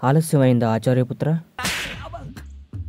ఆలస్యమైందా ఆచార్యపుత్ర?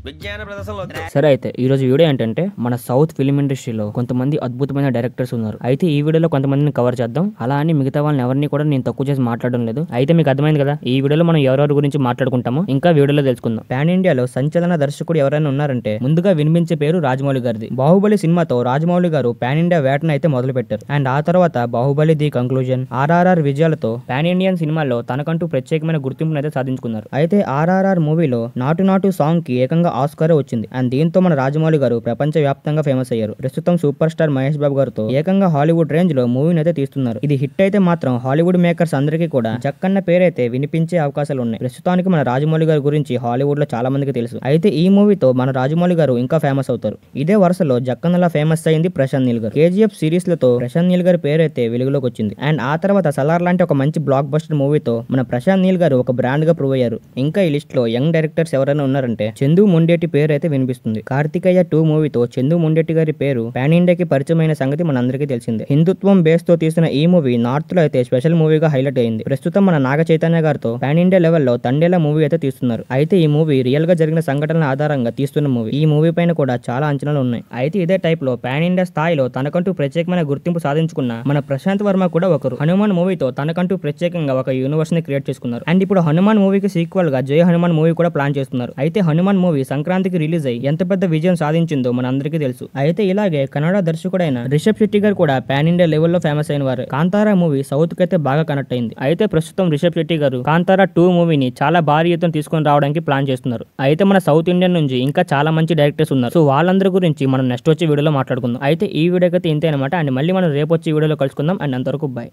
విజ్ఞాన ప్రదర్శనలో సరే అయితే ఈ రోజు వీడియో ఏంటంటే మన సౌత్ ఫిల్మ్ ఇండస్ట్రీలో కొంతమంది అద్భుతమైన డైరెక్టర్స్ ఉన్నారు. అయితే ఈ వీడియోలో కొంతమందిని కవర్ చేద్దాం. అలా అని మిగతా వాళ్ళని ఎవరిని కూడా నేను తక్కువ చేసి మాట్లాడడం లేదు. అయితే మీకు అర్థమైంది కదా, ఈ వీడియోలో మనం ఎవరెవరి గురించి మాట్లాడుకుంటామో ఇంకా వీడియోలో తెలుసుకుందాం. పాన్ ఇండియాలో సంచలన దర్శకుడు ఎవరైనా ఉన్నారంటే ముందుగా వినిపించే పేరు రాజమౌళి గారిది. బాహుబలి సినిమాతో రాజమౌళి గారు పాన్ ఇండియా వేటను అయితే మొదలు పెట్టారు. అండ్ ఆ తర్వాత బాహుబలి ది కంక్లూజన్, ఆర్ఆర్ఆర్ విజయాలతో పాన్ ఇండియన్ సినిమాల్లో తనకంటూ ప్రత్యేకమైన గుర్తింపును అయితే సాధించుకున్నారు. అయితే ఆర్ఆర్ఆర్ మూవీలో నాటు నాటు సాంగ్ కి ఏకంగా ఆస్కార్ వచ్చింది. అండ్ దీంతో మన రాజమౌళి గారు ప్రపంచ వ్యాప్తంగా ఫేమస్ అయ్యారు. ప్రస్తుతం సూపర్ స్టార్ మహేష్ బాబు గారితో ఏకంగా హాలీవుడ్ రేంజ్ లో మూవీని అయితే తీస్తున్నారు. ఇది హిట్ అయితే మాత్రం హాలీవుడ్ మేకర్స్ అందరికీ కూడా జక్కన్న పేరైతే వినిపించే అవకాశాలు ఉన్నాయి. ప్రస్తుతానికి మన రాజమౌళి గారి గురించి హాలీవుడ్ లో చాలా మందికి తెలుసు. అయితే ఈ మూవీతో మన రాజమౌళి గారు ఇంకా ఫేమస్ అవుతారు. ఇదే వరుసలో జక్కన్నలా ఫేమస్ అయింది ప్రశాంత్ నీల్ గారు. కేజీఎఫ్ సిరీస్ లతో ప్రశాంత్ నీల్ గారి పేరైతే వెలుగులోకి వచ్చింది. అండ్ ఆ తర్వాత సలార్ లాంటి ఒక మంచి బ్లాక్ బస్టర్ మూవీతో మన ప్రశాంత్ నీల్ గారు ఒక బ్రాండ్ గా ప్రూవ్ అయ్యారు. ఇంకా ఈ లిస్ట్ లో యంగ్ డైరెక్టర్స్ ఎవరైనా ఉన్నారంటే చందు మొండేటి పేరు అయితే వినిపిస్తుంది. కార్తికేయ 2 మూవీతో చందు మొండేటి గారి పేరు పాన్ ఇండియాకి పరిచయమైన సంగతి మనందరికీ తెలిసిందే. హిందుత్వం బేస్ తో తీసిన ఈ మూవీ నార్త్ లో అయితే స్పెషల్ మూవీగా హైలైట్ అయింది. ప్రస్తుతం మన నాగ చైతన్య గారితో పాన్ ఇండియా లెవెల్లో తండేలా మూవీ అయితే తీస్తున్నారు. అయితే ఈ మూవీ రియల్ గా జరిగిన సంఘటనల ఆధారంగా తీస్తున్న మూవీ. ఈ మూవీ పైన కూడా చాలా అంచనాలు ఉన్నాయి. అయితే ఇదే టైప్ లో పాన్ ఇండియా స్థాయిలో తనకంటూ ప్రత్యేకమైన గుర్తింపు సాధించుకున్న మన ప్రశాంత్ వర్మ కూడా ఒకరు. హనుమాన్ మూవీతో తనకంటూ ప్రత్యేకంగా ఒక యూనివర్స్ ని క్రియేట్ చేసుకున్నారు. అండ్ ఇప్పుడు హనుమాన్ మూవీకి సీక్వెల్ గా జై హనుమాన్ మూవీ కూడా ప్లాన్ చేస్తున్నారు. అయితే హనుమాన్ మూవీ సంక్రాంతికి రిలీజ్ అయ్యి ఎంత పెద్ద విజయం సాధించిందో మన అందరికీ తెలుసు. అయితే ఇలాగే కన్నడ దర్శకుడైన రిషబ్ శెట్టి గారు కూడా పాన్ ఇండియా లెవెల్లో ఫేమస్ అయిన వారు. కాంతారా మూవీ సౌత్ కి అయితే బాగా కనెక్ట్ అయింది. అయితే ప్రస్తుతం రిషబ్ శెట్టి గారు కాంతారా 2 మూవీని చాలా భారీ ఎత్తున తీసుకొని రావడానికి ప్లాన్ చేస్తున్నారు. అయితే మన సౌత్ ఇండియన్ నుంచి ఇంకా చాలా మంచి డైరెక్టర్స్ ఉన్నారు. సో వాళ్ళందరి గురించి మనం నెక్స్ట్ వచ్చే వీడియోలో మాట్లాడుకుందాం. అయితే ఈ వీడియోకి అయితే ఇంతే అనమాట. అండ్ మళ్ళీ మనం రేపు వచ్చే వీడియోలో కలుసుకుందాం. అండ్ అంతవరకు బై.